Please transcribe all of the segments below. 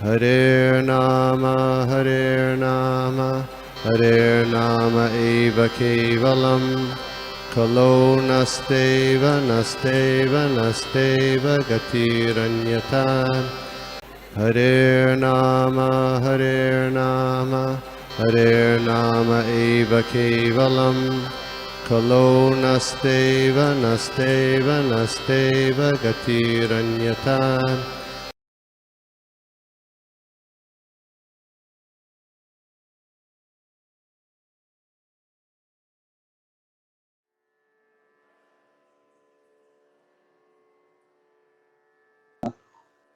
Hare Nama Hare Nama eva kevalam Kalo nasteva nasteva nasteva gatiranyata Hare Nama Hare Nama eva kevalam Kalo nasteva nasteva nasteva gatiranyata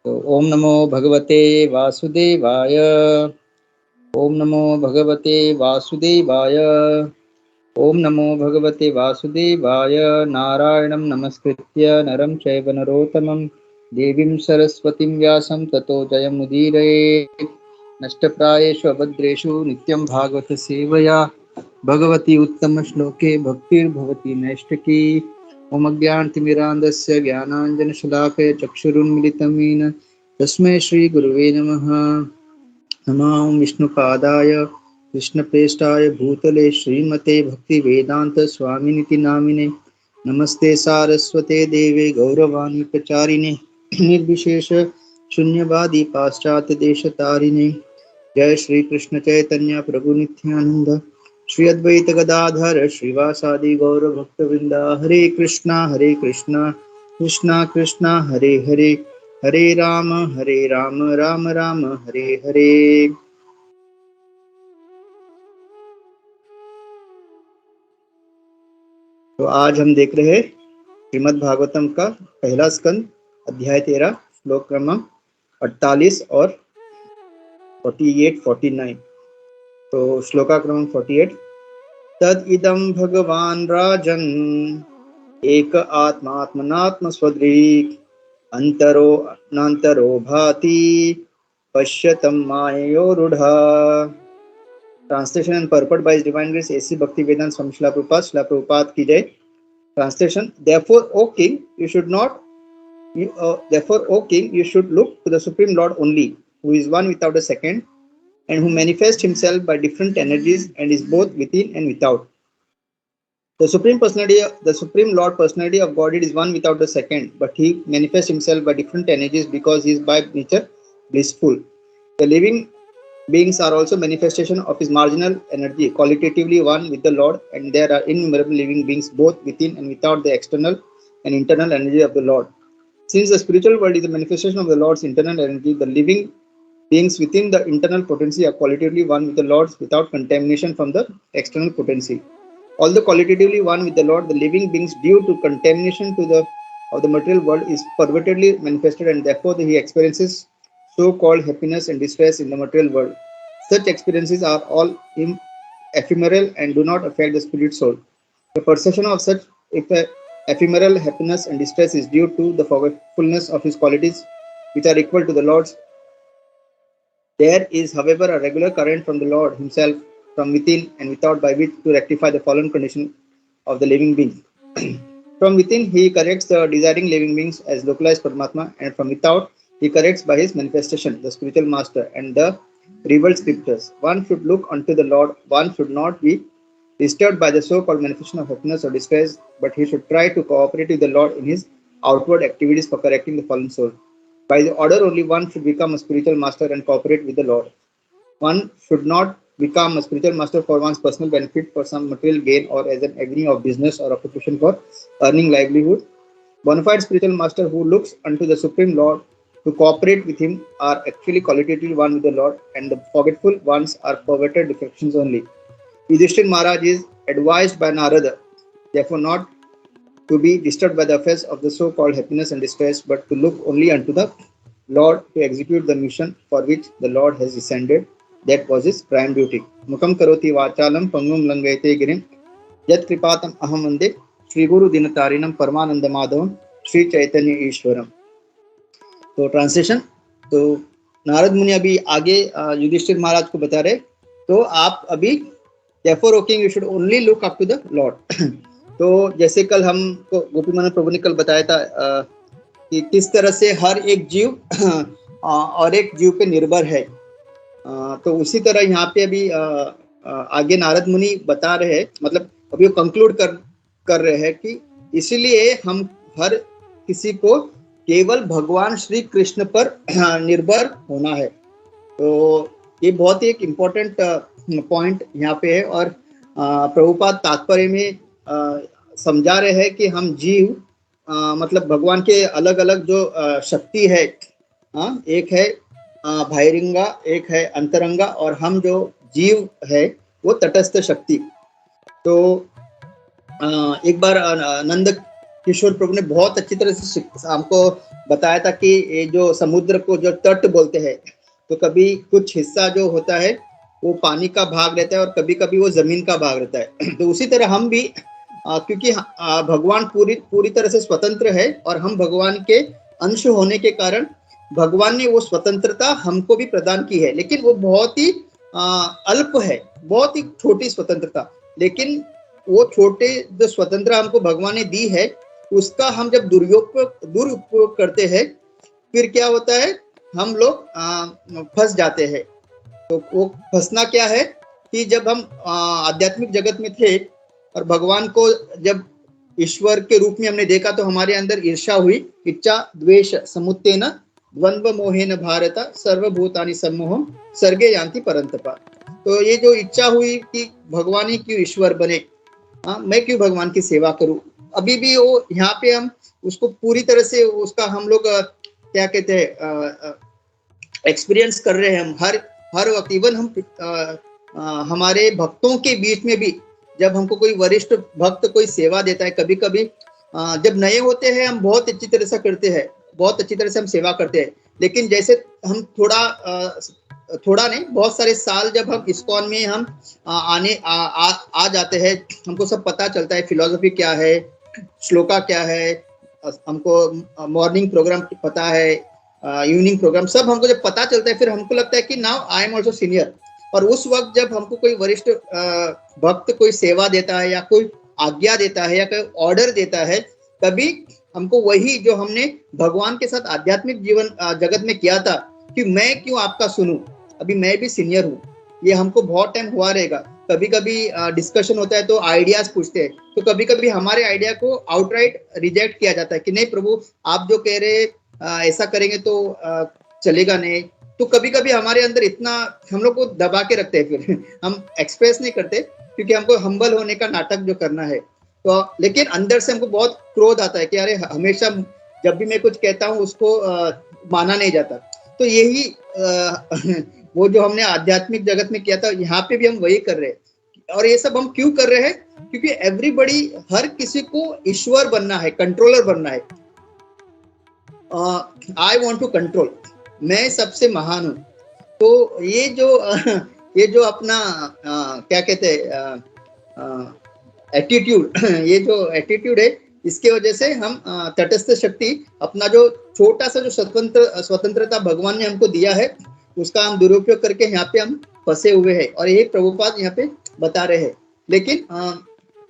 तो ओम नमो भगवते वासुदेवाय। ओम नमो भगवते वासुदेवाय। ओम नमो भगवते वासुदेवाय। नारायणं नमस्कृत्य नरं चैव नरोत्तमं देवीं सरस्वतीं व्यासं ततो जयमुदीरये। नष्टप्रायेषु अभद्रेषु नित्यं भागवत सेवया भगवती उत्तमश्लोके भक्तिर्भवति नैष्ठिकी। ओम अज्ञानतिमिरान्धस्य ज्ञानाञ्जनशलाकया चक्षुरुन्मिलितं येन तस्मै श्रीगुरुवे नमः। नमो विष्णुपादाय कृष्णप्रेष्ठाय भूतले श्रीमते भक्तिवेदांत स्वामिनिति नामिने। नमस्ते सारस्वते देवे गौरवाणी प्रचारिणे निर्विशेष शून्यवादी पाश्चात्य देशतारिणे। जय श्री कृष्ण चैतन्य प्रभु नित्यानंद श्री अद्वैत गदाधर श्रीवासादि गौर भक्तवृंदा। हरे कृष्णा कृष्णा कृष्णा हरे हरे हरे राम राम राम हरे हरे। तो आज हम देख रहे हैं श्रीमद् भागवतम का पहला स्कंद अध्याय 13 श्लोक क्रमांक 48 और 48-49। तो श्लोका क्रमांक 48। तद इदं भगवान राजन एक आत्मात्मनात्म स्वदृक् अंतरो नान्तरो भाति पश्यतं माययोरूढ़। Translation and purport by His Divine Grace A.C. Bhaktivedanta Swami Srila Prabhupada. Srila Prabhupada ki jai. Translation: Therefore, O king, you should look to the Supreme Lord only, who is one without a second, and who manifests himself by different energies and is both within and without. The Supreme Lord Personality of Godhead is one without a second, but he manifests himself by different energies because he is by nature blissful. The living beings are also manifestation of his marginal energy, qualitatively one with the Lord, and there are innumerable living beings both within and without the external and internal energy of the Lord. Since the spiritual world is a manifestation of the Lord's internal energy, the living beings within the internal potency are qualitatively one with the Lord without contamination from the external potency. Although qualitatively one with the Lord, the living beings due to contamination of the material world is pervertedly manifested, and therefore he experiences so-called happiness and distress in the material world. Such experiences are all ephemeral and do not affect the spirit soul. The perception of such ephemeral happiness and distress is due to the forgetfulness of his qualities, which are equal to the Lord's. There is, however, a regular current from the Lord himself, from within and without, by which to rectify the fallen condition of the living being. From within, he corrects the desiring living beings as localized Paramatma, and from without, he corrects by his manifestation, the spiritual master, and the revealed scriptures. One should look unto the Lord, one should not be disturbed by the so-called manifestation of happiness or distress, but he should try to cooperate with the Lord in his outward activities for correcting the fallen soul. By the order only one should become a spiritual master and cooperate with the Lord. One should not become a spiritual master for one's personal benefit, for some material gain, or as an avenue of business or occupation for earning livelihood. Bona fide spiritual master who looks unto the Supreme Lord to cooperate with him are actually qualitatively one with the Lord, and the forgetful ones are perverted defections only. Yudhishthir Maharaj is advised by Narada, therefore not to be disturbed by the affairs of the so-called happiness and distress, but to look only unto the Lord to execute the mission for which the Lord has descended. That was his prime duty. Mukam karoti vachalam pangum langayate girim yat kripatam aham vande Shri Guru Dinatarinam Paramananda Madhavam Shri Chaitanya Ishwaram. तो translation, तो नारद मुनि अभी आगे युधिष्ठिर महाराज को बता रहे, तो आप अभी therefore, O king, you should only look up to the Lord. तो जैसे कल हमको गोपी मनोहर प्रभु ने कल बताया था कि किस तरह से हर एक जीव और एक जीव पे निर्भर है। तो उसी तरह यहाँ पे अभी आगे नारद मुनि बता रहे हैं, मतलब अभी वो कंक्लूड कर रहे हैं कि इसीलिए हम हर किसी को केवल भगवान श्री कृष्ण पर निर्भर होना है। तो ये बहुत ही एक इम्पोर्टेंट पॉइंट यहाँ पे है। और प्रभुपाद तात्पर्य में समझा रहे हैं कि हम जीव मतलब भगवान के अलग अलग जो शक्ति है, एक है बाहिरंगा, एक है अंतरंगा, और हम जो जीव है वो तटस्थ शक्ति। तो एक बार नंद किशोर प्रभु ने बहुत अच्छी तरह से हमको बताया था कि ये जो समुद्र को जो तट बोलते हैं, तो कभी कुछ हिस्सा जो होता है वो पानी का भाग रहता है और कभी कभी वो जमीन का भाग रहता है। तो उसी तरह हम भी क्योंकि भगवान पूरी तरह से स्वतंत्र है और हम भगवान के अंश होने के कारण भगवान ने वो स्वतंत्रता हमको भी प्रदान की है, लेकिन वो बहुत ही अल्प है, बहुत ही छोटी स्वतंत्रता। लेकिन वो छोटे जो स्वतंत्रता हमको भगवान ने दी है, उसका हम जब दुरुपयोग करते हैं, फिर क्या होता है, हम लोग फंस जाते हैं। तो वो फंसना क्या है कि जब हम आध्यात्मिक जगत में थे और भगवान को जब ईश्वर के रूप में हमने देखा, तो हमारे अंदर ईर्ष्या हुई, इच्छा द्वेष समुत्तेन द्वंद्व मोहेन भारत सर्वभूतानि सम्मोहम सर्गे यान्ति परंतपा। तो ये जो इच्छा हुई कि भगवान ही क्यों ईश्वर बने, मैं क्यों भगवान की सेवा करूं, अभी भी वो यहाँ पे हम उसको पूरी तरह से उसका हम लोग क्या कहते हैं एक्सपीरियंस कर रहे हैं। हम हर वक्त, इवन हम हमारे भक्तों के बीच में भी जब हमको कोई वरिष्ठ भक्त कोई सेवा देता है, कभी कभी जब नए होते हैं हम बहुत अच्छी तरह से करते हैं, बहुत अच्छी तरह से हम सेवा करते हैं। लेकिन जैसे हम थोड़ा नहीं, बहुत सारे साल जब हम इस्कॉन में हम आ जाते हैं, हमको सब पता चलता है, फिलॉसफी क्या है, श्लोका क्या है, हमको मॉर्निंग प्रोग्राम पता है, इवनिंग प्रोग्राम सब हमको जब पता चलता है, फिर हमको लगता है कि now I am also senior. और उस वक्त जब हमको कोई वरिष्ठ भक्त कोई सेवा देता है या कोई आज्ञा देता है या कोई ऑर्डर देता है, तभी हमको वही जो हमने भगवान के साथ आध्यात्मिक जीवन जगत में किया था कि मैं क्यों आपका सुनूं, अभी मैं भी सीनियर हूँ, ये हमको बहुत टाइम हुआ रहेगा। कभी कभी डिस्कशन होता है तो आइडियाज पूछते हैं, तो कभी कभी हमारे आइडिया को आउटराइट रिजेक्ट किया जाता है कि नहीं प्रभु, आप जो कह रहे ऐसा करेंगे तो चलेगा नहीं। तो कभी कभी हमारे अंदर इतना हम लोग को दबा के रखते हैं, फिर हम एक्सप्रेस नहीं करते क्योंकि हमको हम्बल होने का नाटक जो करना है। तो लेकिन अंदर से हमको बहुत क्रोध आता है कि अरे हमेशा जब भी मैं कुछ कहता हूँ उसको माना नहीं जाता। तो यही वो जो हमने आध्यात्मिक जगत में किया था, यहाँ पे भी हम वही कर रहे हैं। और ये सब हम क्यों कर रहे हैं? क्योंकि एवरीबडी, हर किसी को ईश्वर बनना है, कंट्रोलर बनना है। आई वॉन्ट टू कंट्रोल, मैं सबसे महान हूँ। तो ये जो अपना क्या कहते हैं एटीट्यूड ये जो एटीट्यूड है, इसके वजह से हम तटस्थ शक्ति, अपना जो छोटा सा जो स्वतंत्रता भगवान ने हमको दिया है, उसका हम दुरुपयोग करके यहाँ पे हम फंसे हुए हैं। और यही प्रभुपाद यहाँ पे बता रहे हैं।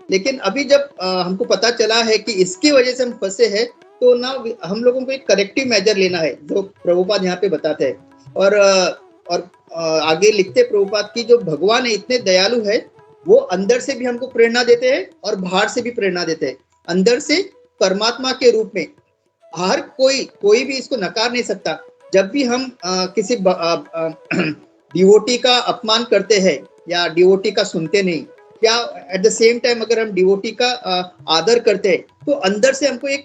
लेकिन अभी जब हमको पता चला है कि इसकी वजह से हम फंसे हैं, तो ना हम लोगों को एक करेक्टिव मेजर लेना है, जो प्रभुपाद यहाँ पे बताते हैं। और आगे लिखते प्रभुपाद की जो भगवान है इतने दयालु है, वो अंदर से भी हमको प्रेरणा देते हैं और बाहर से भी प्रेरणा देते हैं। अंदर से परमात्मा के रूप में हर कोई भी इसको नकार नहीं सकता। जब भी हम किसी डिवोटी का अपमान करते हैं या डिवोटी का सुनते नहीं, या एट द सेम टाइम अगर हम डिवोटी का आदर करते हैं, तो अंदर से हमको एक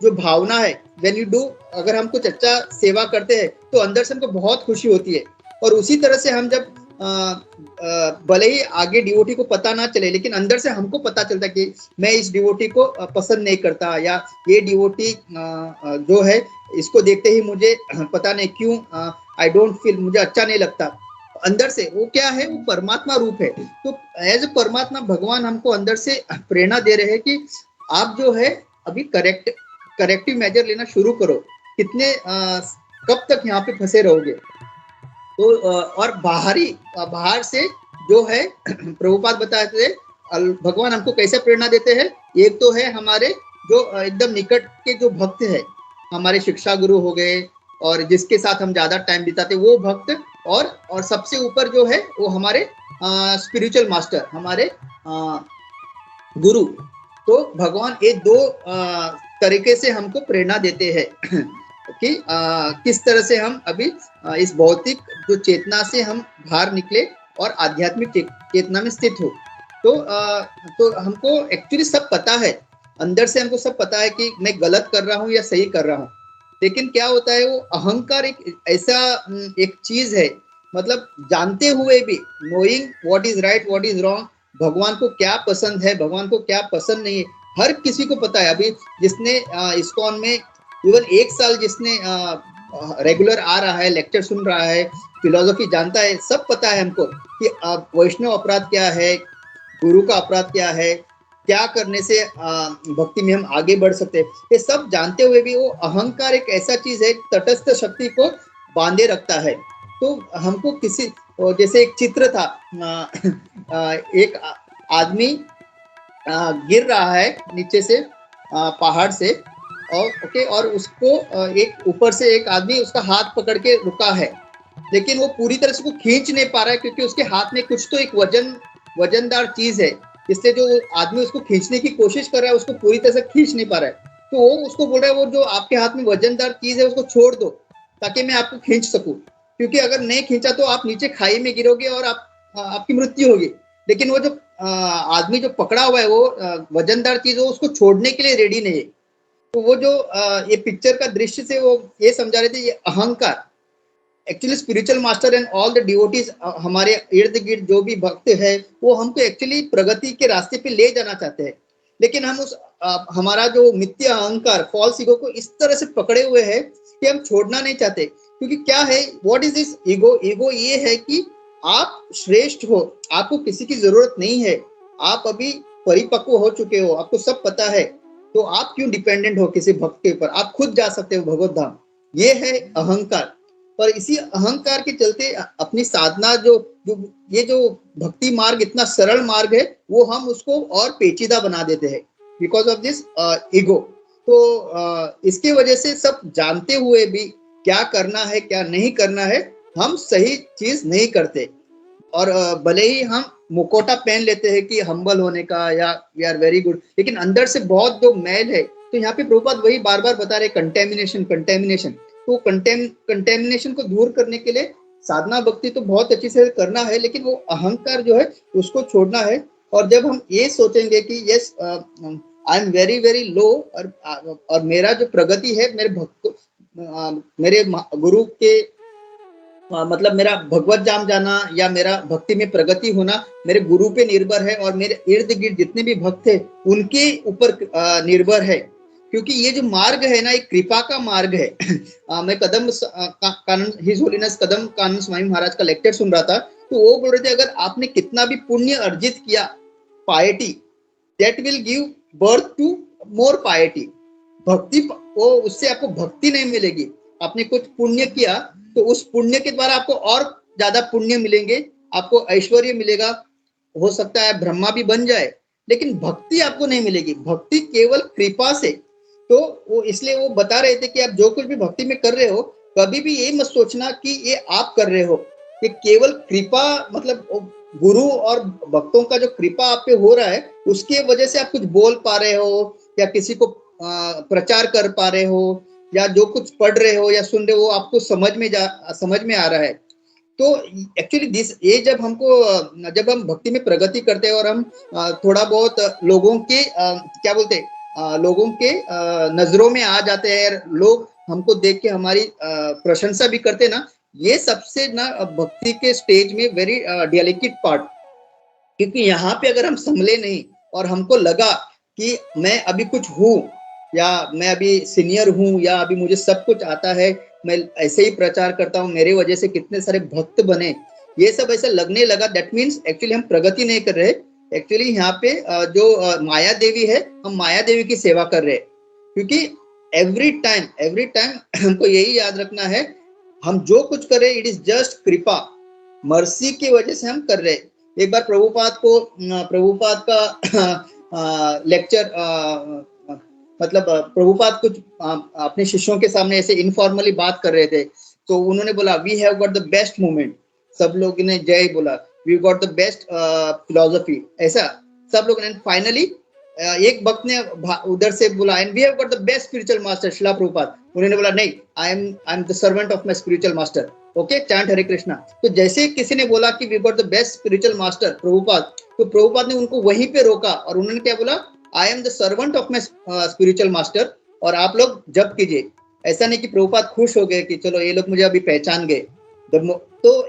जो भावना है, व्हेन यू डू, अगर हम कुछ अच्छा सेवा करते हैं तो अंदर से हमको बहुत खुशी होती है। और उसी तरह से हम जब भले ही आगे डिवोटी को पता ना चले, लेकिन अंदर से हमको पता चलता है कि मैं इस डिवोटी को पसंद नहीं करता, या ये डिवोटी जो है इसको देखते ही मुझे पता नहीं क्यों आई डोंट फील, मुझे अच्छा नहीं लगता। अंदर से वो क्या है, वो परमात्मा रूप है। तो एज ए परमात्मा भगवान हमको अंदर से प्रेरणा दे रहे हैं कि आप जो है अभी करेक्टिव मेजर लेना शुरू करो, कितने कब तक यहाँ पे फंसे रहोगे। तो और बाहर से जो है प्रभुपाद बताते हैं भगवान हमको कैसे प्रेरणा देते हैं। एक तो है हमारे जो एकदम निकट के जो भक्त है, हमारे शिक्षा गुरु हो गए, और जिसके साथ हम ज्यादा टाइम बिताते वो भक्त, और सबसे ऊपर जो है वो हमारे स्पिरिचुअल मास्टर, हमारे गुरु। तो भगवान ये दो तरीके से हमको प्रेरणा देते हैं कि किस तरह से हम अभी इस भौतिक जो चेतना से हम बाहर निकले और आध्यात्मिक चेतना में स्थित हो। तो हमको एक्चुअली सब पता है, अंदर से हमको सब पता है कि मैं गलत कर रहा हूँ या सही कर रहा हूँ, लेकिन क्या होता है वो अहंकार एक ऐसा एक चीज है, मतलब जानते हुए भी, knowing what is right what is wrong, भगवान को क्या पसंद है भगवान को क्या पसंद नहीं है, हर किसी को पता है। अभी जिसने इस्कॉन में इवन 1 साल जिसने रेगुलर आ रहा है, लेक्चर सुन रहा है, फिलोसफी जानता है, सब पता है हमको कि वैष्णव अपराध क्या है, गुरु का अपराध क्या है, क्या करने से भक्ति में हम आगे बढ़ सकते हैं। ये सब जानते हुए भी वो अहंकार एक ऐसा चीज है, तटस्थ शक्ति को बांधे रखता है। तो हमको किसी, जैसे एक चित्र था, एक आदमी गिर रहा है नीचे से पहाड़ से, और उसको एक ऊपर से एक आदमी उसका हाथ पकड़ के रुका है, लेकिन वो पूरी तरह से उसको खींच नहीं पा रहा है, क्योंकि उसके हाथ में कुछ तो एक वजनदार चीज है, इसलिए जो आदमी उसको खींचने की कोशिश कर रहा है उसको पूरी तरह से खींच नहीं पा रहा है। तो वो उसको बोल रहा है, वो जो आपके हाथ में वजनदार चीज है उसको छोड़ दो ताकि मैं आपको खींच सकूं, क्योंकि अगर नहीं खींचा तो आप नीचे खाई में गिरोगे और आपकी मृत्यु होगी। लेकिन वो जो आदमी जो पकड़ा हुआ है वो वजनदार चीज, वो उसको छोड़ने के लिए रेडी नहीं है। तो वो जो ये पिक्चर का दृश्य से वो ये समझा रहे थे, ये अहंकार actually spiritual master and all the devotees, हमारे इर्द गिर्द जो भी भक्त है वो हमको एक्चुअली प्रगति के रास्ते पे ले जाना चाहते हैं, लेकिन हम उस हमारा जो मिथ्या अहंकार, फॉल्स ईगो को इस तरह से पकड़े हुए हैं कि हम छोड़ना नहीं चाहते। क्योंकि क्या है, what is this ego? Ego ये है कि आप श्रेष्ठ हो, आपको किसी की जरूरत नहीं है, आप अभी परिपक्व हो चुके हो, आपको सब पता है, तो आप क्यों डिपेंडेंट हो किसी भक्त के ऊपर, आप खुद जा सकते हो भगवत धाम। ये है अहंकार। और इसी अहंकार के चलते अपनी साधना ये जो भक्ति मार्ग इतना सरल मार्ग है, वो हम उसको और पेचीदा बना देते हैं बिकॉज ऑफ दिस ईगो। तो इसके वजह से सब जानते हुए भी क्या करना है क्या नहीं करना है, हम सही चीज नहीं करते। और भले ही हम मुखौटा पहन लेते हैं कि हम्बल होने का या वी आर वेरी गुड, लेकिन अंदर से बहुत जो मैल है, तो यहाँ पे प्रभुपाद वही बार बार बता रहे, कंटेमिनेशन। तो कंटेमिनेशन को दूर करने के लिए साधना भक्ति तो बहुत अच्छी से करना है, लेकिन वो अहंकार जो है उसको छोड़ना है। और जब हम ये सोचेंगे कि yes I am very very low, और मेरा जो प्रगति है मेरे भक्त, मेरे गुरु के मतलब मेरा भगवत जाम जाना या मेरा भक्ति में प्रगति होना मेरे गुरु पे निर्भर है, और मेरे इर्द गिर्द जितने भी भक्त है उनके ऊपर निर्भर है। क्योंकि ये जो मार्ग है ना, एक कृपा का मार्ग है। मैं कदम कानन हिज होलीनेस कदम कानन स्वामी महाराज का लेक्चर सुन रहा था, तो वो बोल रहे थे अगर आपने कितना भी पुण्य अर्जित किया, piety that will give birth to more piety, भक्ति वो उससे आपको भक्ति नहीं मिलेगी। आपने कुछ पुण्य किया तो उस पुण्य के द्वारा आपको और ज्यादा पुण्य मिलेंगे, आपको ऐश्वर्य मिलेगा, हो सकता है ब्रह्मा भी बन जाए, लेकिन भक्ति आपको नहीं मिलेगी, भक्ति केवल कृपा से। तो वो इसलिए वो बता रहे थे कि आप जो कुछ भी भक्ति में कर रहे हो, कभी भी ये मत सोचना कि ये आप कर रहे हो, ये केवल कृपा, मतलब गुरु और भक्तों का जो कृपा आप पे हो रहा है उसके वजह से आप कुछ बोल पा रहे हो या किसी को प्रचार कर पा रहे हो या जो कुछ पढ़ रहे हो या सुन रहे हो आपको समझ में आ रहा है। तो एक्चुअली ये जब हम भक्ति में प्रगति करते हैं और हम थोड़ा बहुत लोगों के क्या बोलते हैं, लोगों के नजरों में आ जाते हैं, लोग हमको देख के हमारी प्रशंसा भी करते हैं ना, ये सबसे ना भक्ति के स्टेज में वेरी डेलिकेट पार्ट। क्योंकि यहाँ पे अगर हम संभले नहीं और हमको लगा कि मैं अभी कुछ हूँ या मैं अभी सीनियर हूँ या अभी मुझे सब कुछ आता है, मैं ऐसे ही प्रचार करता हूँ, मेरे वजह से कितने सारे भक्त बने, ये सब ऐसा लगने लगा, दैट मीन्स एक्चुअली हम प्रगति नहीं कर रहे। एक्चुअली यहाँ पे जो माया देवी है, हम माया देवी की सेवा कर रहे हैं। क्योंकि एवरी टाइम हमको यही याद रखना है, हम जो कुछ कर रहे हैं इट इज जस्ट कृपा, मर्सी की वजह से हम कर रहे हैं। एक बार प्रभुपाद का लेक्चर मतलब प्रभुपाद कुछ अपने शिष्यों के सामने ऐसे इनफॉर्मली बात कर रहे थे, तो उन्होंने बोला we have got the best movement, सब लोग ने जय बोला, we got the best philosophy, ऐसा सब लोग ने। फाइनली एक भक्त ने उधर से बोला and we have got the best spiritual master Srila Prabhupada, उन्होंने बोला नहीं, I am the servant of my spiritual master, okay chant Hare Krishna. तो जैसे किसी ने बोला कि we got the best spiritual master Prabhupada, तो प्रभुपाद ने उनको वहीं पे रोका और उन्होंने क्या बोला, आई am the servant of my spiritual master, और आप लोग जप कीजिए। ऐसा नहीं कि प्रभुपाद खुश हो गए कि चलो ये लोग मुझे अभी पहचान गए, तो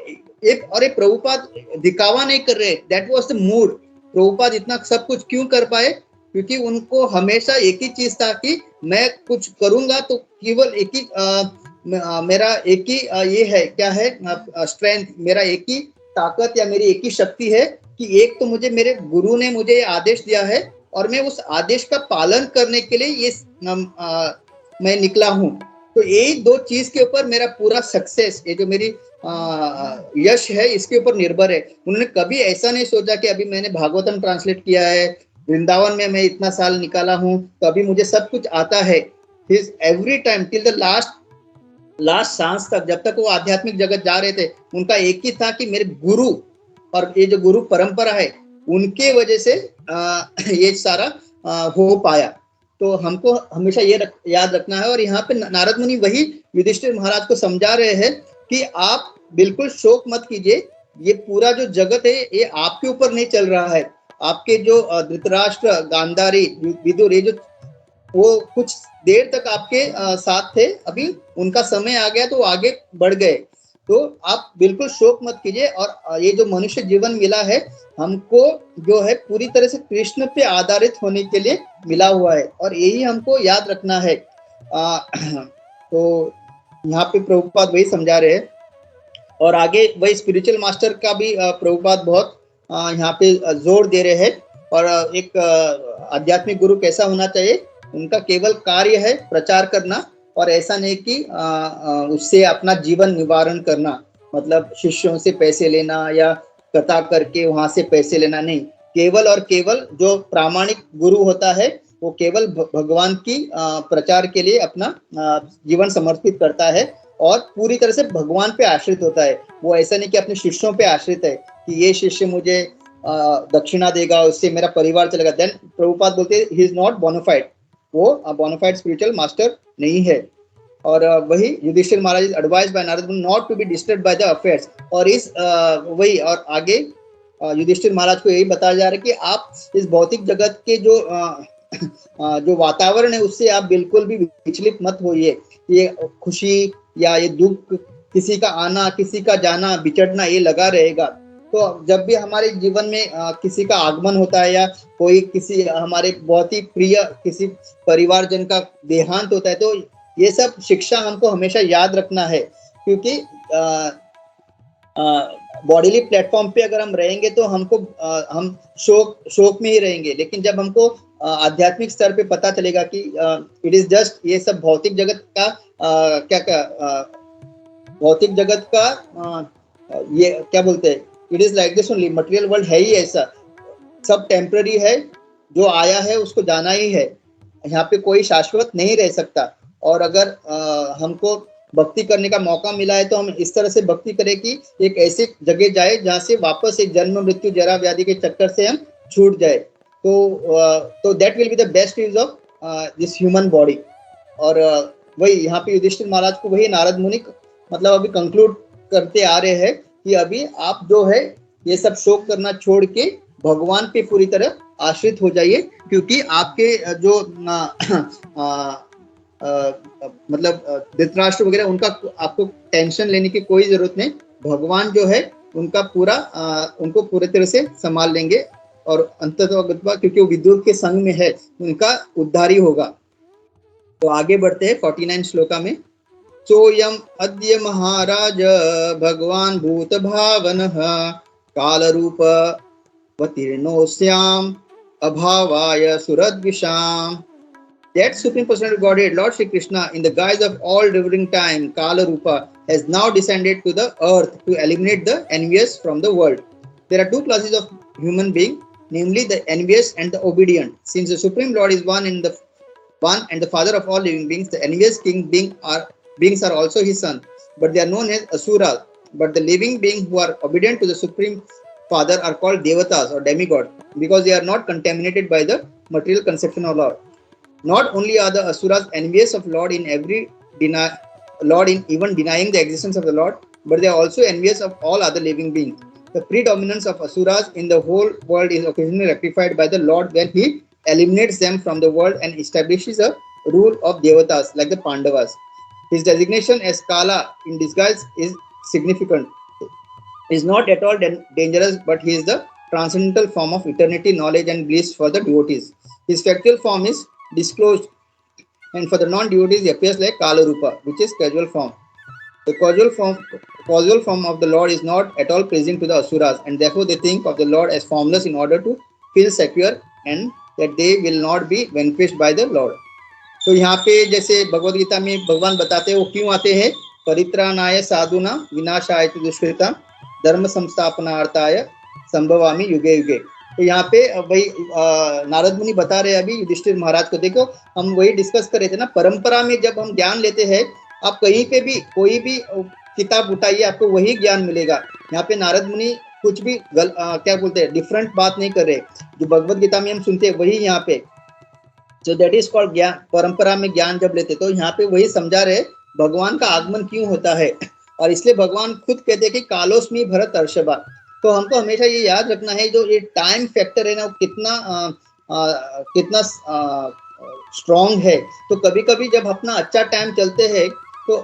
एक प्रभुपाद दिखावा नहीं कर रहे, that was the mood. Prabhupada इतना सब कुछ क्यों कर पाए, क्योंकि उनको हमेशा एक ही चीज था कि मैं कुछ करूंगा तो केवल एक ही मेरा एक ही ये है, क्या है स्ट्रेंथ, मेरा एक ही ताकत या मेरी एक ही शक्ति है कि एक तो मुझे मेरे गुरु ने मुझे ये आदेश दिया है और मैं उस आदेश का पालन करने के लिए ये मैं निकला हूँ। तो यही दो चीज के ऊपर मेरा पूरा सक्सेस, ये जो मेरी यश है इसके ऊपर निर्भर है। उन्होंने कभी ऐसा नहीं सोचा कि अभी मैंने भागवतम ट्रांसलेट किया है, वृंदावन में मैं इतना साल निकाला हूँ तो अभी मुझे सब कुछ आता है। Every time till the last सांस तक, जब तक वो आध्यात्मिक जगत जा रहे थे, उनका एक ही था कि मेरे गुरु और ये जो गुरु परंपरा है उनके वजह से ये सारा हो पाया। तो हमको हमेशा ये याद रखना है। और यहाँ पे नारद मुनि वही युधिष्ठिर महाराज को समझा रहे हैं कि आप बिल्कुल शोक मत कीजिए, ये पूरा जो जगत है ये आपके ऊपर नहीं चल रहा है। आपके जो धृतराष्ट्र, गांधारी, विदुर, ये जो वो कुछ देर तक आपके साथ थे, अभी उनका समय आ गया तो आगे बढ़ गए। तो आप बिल्कुल शोक मत कीजिए। और ये जो मनुष्य जीवन मिला है हमको जो है पूरी तरह से कृष्ण पे आधारित होने के लिए मिला हुआ है और यही हमको याद रखना है। तो यहाँ पे प्रभुपाद वही समझा रहे हैं। और आगे वही स्पिरिचुअल मास्टर का भी प्रभुपाद बहुत यहाँ पे जोर दे रहे हैं। और एक आध्यात्मिक गुरु कैसा होना चाहिए, उनका केवल कार्य है प्रचार करना, और ऐसा नहीं कि उससे अपना जीवन निवारण करना, मतलब शिष्यों से पैसे लेना या कथा करके वहां से पैसे लेना नहीं। केवल और केवल जो प्रामाणिक गुरु होता है वो केवल भगवान की प्रचार के लिए अपना जीवन समर्पित करता है और पूरी तरह से भगवान पे आश्रित होता है। वो ऐसा नहीं कि अपने शिष्यों पे आश्रित है कि ये शिष्य मुझे दक्षिणा देगा, उससे मेरा परिवार चलेगा। देन प्रभुपाद बोलते हैं ही इज नॉट बोनाफाइड, वो बोनाफाइड स्पिरिचुअल मास्टर नहीं है। और वही Yudhishthira Maharaj is advised by Narada not to be disturbed by the affairs. और इस वही और आगे युधिष्ठिर महाराज को यही बताया जा रहा है कि आप इस भौतिक जगत के जो वातावरण है उससे आप बिल्कुल भी विचलित मत होइए। ये खुशी या ये दुख, किसी का आना किसी का जाना, बिछड़ना, ये लगा रहेगा। तो जब भी हमारे जीवन में किसी का आगमन होता है या कोई किसी हमारे बहुत ही प्रिय किसी परिवारजन का देहांत होता है, तो ये सब शिक्षा हमको हमेशा याद रखना है। क्योंकि बॉडीली प्लेटफॉर्म पे अगर हम रहेंगे तो हमको हम शोक में ही रहेंगे, लेकिन जब हमको आध्यात्मिक स्तर पे पता चलेगा कि इट इज जस्ट ये सब भौतिक जगत का भौतिक जगत का ये क्या बोलते हैं, it is like this only, material world है ही ऐसा, सब टेम्पररी है, जो आया है उसको जाना ही है, यहाँ पे कोई शाश्वत नहीं रह सकता। और अगर हमको भक्ति करने का मौका मिला है तो हम इस तरह से भक्ति करें कि एक ऐसी जगह जाए जहाँ से वापस एक जन्म मृत्यु जरा व्याधि के चक्कर से हम छूट जाए। तो that will be the best use of this human body. और वही यहाँ पे युधिष्ठिर महाराज को वही नारद मुनि मतलब अभी कंक्लूड करते आ रहे हैं कि अभी आप जो है ये सब शोक करना छोड़ के भगवान पे पूरी तरह आश्रित हो जाइए, क्योंकि आपके जो मतलब धृतराष्ट्र वगैरह उनका आपको टेंशन लेने की कोई जरूरत नहीं। भगवान जो है उनका पूरा उनको पूरी तरह से संभाल लेंगे और अंततः क्योंकि वो विदुर के संग में है उनका उद्धार ही होगा। तो आगे बढ़ते हैं 49 श्लोका में। सोयम अद्य महाराज भगवान भूत भावनः काल रूप वतीर्णोस्याम अभावाय सुरद्विषाम। That Supreme Personality of Godhead, Lord Shri Krishna, in the guise of all during time, Kala Rupa, has now descended to the earth to eliminate the envious from the world. There are two classes of human being, namely the envious and the obedient. Since the Supreme Lord is one in the one and the father of all living beings. The envious beings are also his son, but they are known as asuras. But the living beings who are obedient to the supreme father are called devatas or demigod, because they are not contaminated by the material conception of Lord. Not only are the asuras envious of Lord in even denying the existence of the Lord, but they are also envious of all other living beings. The predominance of asuras in the whole world is occasionally rectified by the Lord when he eliminates them from the world and establishes a rule of devatas like the Pandavas. His designation as Kala in disguise is significant. He is not at all dangerous, but he is the transcendental form of eternity, knowledge, and bliss for the devotees. His factual form is disclosed, and for the non-devotees, he appears like Kala Rupa, which is causal form. The causal form of the Lord is not at all pleasing to the asuras, and therefore they think of the Lord as formless in order to feel secure and that they will not be vanquished by the Lord. तो यहाँ पे जैसे भगवद गीता में भगवान बताते हैं वो क्यों आते हैं, परित्राणाय साधुना विनाशाय दुष्कृता धर्म संस्थापनार्थाय संभवामि युगे युगे। तो यहाँ पे वही नारद मुनि बता रहे हैं अभी युधिष्ठिर महाराज को। देखो हम वही डिस्कस कर रहे थे ना, परंपरा में जब हम ज्ञान लेते हैं, आप कहीं पे भी कोई भी किताब उठाइए आपको वही ज्ञान मिलेगा। यहाँ पे नारद मुनि कुछ भी क्या बोलते हैं, डिफरेंट बात नहीं कर रहे। जो भगवद गीता में हम सुनते हैं वही यहाँ पे, so that is called ज्ञान। परंपरा में ज्ञान जब लेते तो यहाँ पे वही समझा रहे भगवान का आगमन क्यों होता है, और इसलिए भगवान खुद कहते हैं कि कालोस्मी भरत अर्षभा। तो हमको हमेशा ये याद रखना है, जो ये टाइम फैक्टर है ना, वो कितना स्ट्रॉन्ग है। तो कभी कभी जब अपना अच्छा टाइम चलते हैं तो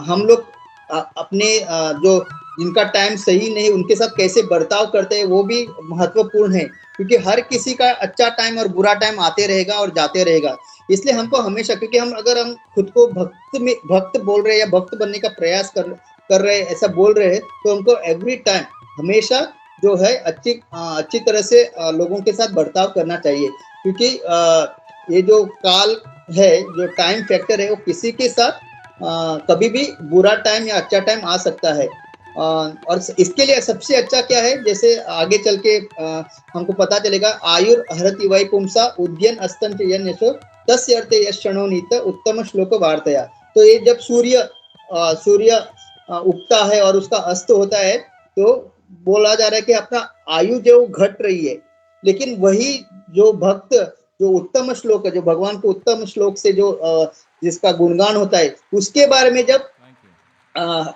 हम लोग अपने जो जिनका टाइम सही नहीं उनके साथ कैसे बर्ताव करते हैं वो भी महत्वपूर्ण है, क्योंकि हर किसी का अच्छा टाइम और बुरा टाइम आते रहेगा और जाते रहेगा। इसलिए हमको हमेशा, क्योंकि अगर हम खुद को भक्त बोल रहे हैं या भक्त बनने का प्रयास कर रहे हैं, ऐसा बोल रहे हैं, तो हमको एवरी टाइम हमेशा जो है अच्छी तरह से लोगों के साथ बर्ताव करना चाहिए, क्योंकि ये जो काल है, जो टाइम फैक्टर है, वो किसी के साथ कभी भी बुरा टाइम या अच्छा टाइम आ सकता है। और इसके लिए सबसे अच्छा क्या है, जैसे आगे चल के हमको पता चलेगा, आयुर हरति वै पुंसा उद्यन अस्तंत यशो तस्य अर्थे यशणो नीत उत्तम श्लोक वार्तया। तो ये जब सूर्य उगता है और उसका अस्त होता है तो बोला जा रहा है कि अपना आयु जो घट रही है, लेकिन वही जो भक्त जो उत्तम श्लोक है, जो भगवान को उत्तम श्लोक से जो जिसका गुणगान होता है, उसके बारे में जब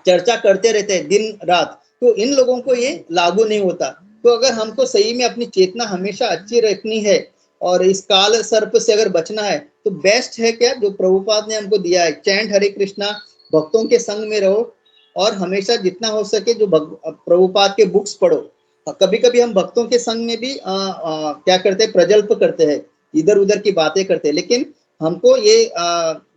चर्चा करते रहते हैं दिन रात, तो इन लोगों को ये लागू नहीं होता। तो अगर हमको सही में अपनी चेतना हमेशा अच्छी रखनी है और इस काल सर्प से अगर बचना है, तो बेस्ट है क्या जो प्रभुपाद ने हमको दिया है, चैंट हरे कृष्णा, भक्तों के संग में रहो और हमेशा जितना हो सके जो प्रभुपाद के बुक्स पढ़ो। कभी कभी हम भक्तों के संग में भी क्या करते हैं, प्रजल्प करते हैं, इधर उधर की बातें करते हैं, लेकिन हमको ये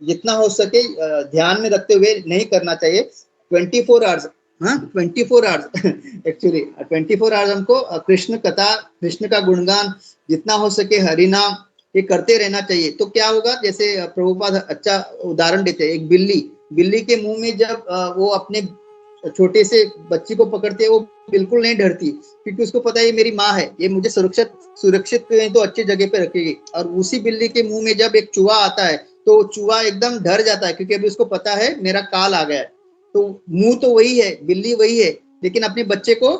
जितना हो सके ध्यान में रखते हुए नहीं करना चाहिए। 24 आवर्स, हाँ 24 आवर्स एक्चुअली 24 आवर्स हमको कृष्ण कथा, कृष्ण का गुणगान जितना हो सके, हरिनाम ये करते रहना चाहिए। तो क्या होगा, जैसे प्रभुपाद अच्छा उदाहरण देते हैं, एक बिल्ली के मुंह में जब वो अपने छोटे से बच्ची को पकड़ते हैं, वो बिल्कुल नहीं डरती, क्योंकि उसको पता है ये मेरी माँ है, ये मुझे सुरक्षित तो अच्छी जगह पे रखेगी। और उसी बिल्ली के मुंह में जब एक चूहा आता है तो चूहा एकदम डर जाता है, क्योंकि अभी उसको पता है मेरा काल आ गया है। तो मुंह तो वही है, बिल्ली वही है, लेकिन अपने बच्चे को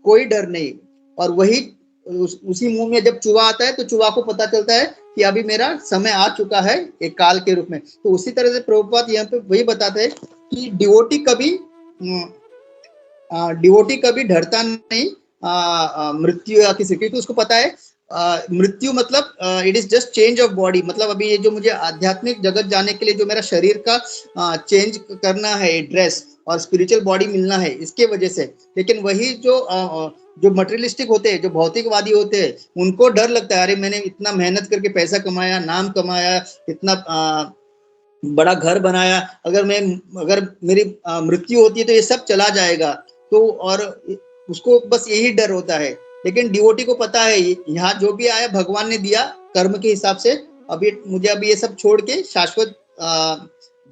कोई डर नहीं। और वही उसी मुंह में जब चूहा आता है तो चूहा को पता चलता है कि अभी मेरा समय आ चुका है एक काल के रूप में। तो उसी तरह से प्रभुपाद यहाँ पे वही बताते हैं कि डिवोटी कभी डरता नहीं मृत्यु या किसी, क्योंकि उसको पता है मृत्यु मतलब it is just change of body. मतलब अभी ये जो मुझे आध्यात्मिक जगत जाने के लिए जो मेरा शरीर का चेंज करना है, ड्रेस और स्पिरिचुअल बॉडी मिलना है, इसके वजह से। लेकिन वही जो मटेरियलिस्टिक होते हैं, जो भौतिकवादी होते हैं, उनको डर लगता है, अरे मैंने इतना मेहनत करके पैसा कमाया, नाम कमाया, इतना बड़ा घर बनाया, अगर मेरी मृत्यु होती है तो ये सब चला जाएगा। तो और उसको बस यही डर होता है। लेकिन डिवोटी को पता है यहाँ जो भी आया भगवान ने दिया कर्म के हिसाब से, मुझे अभी ये सब छोड़ के शाश्वत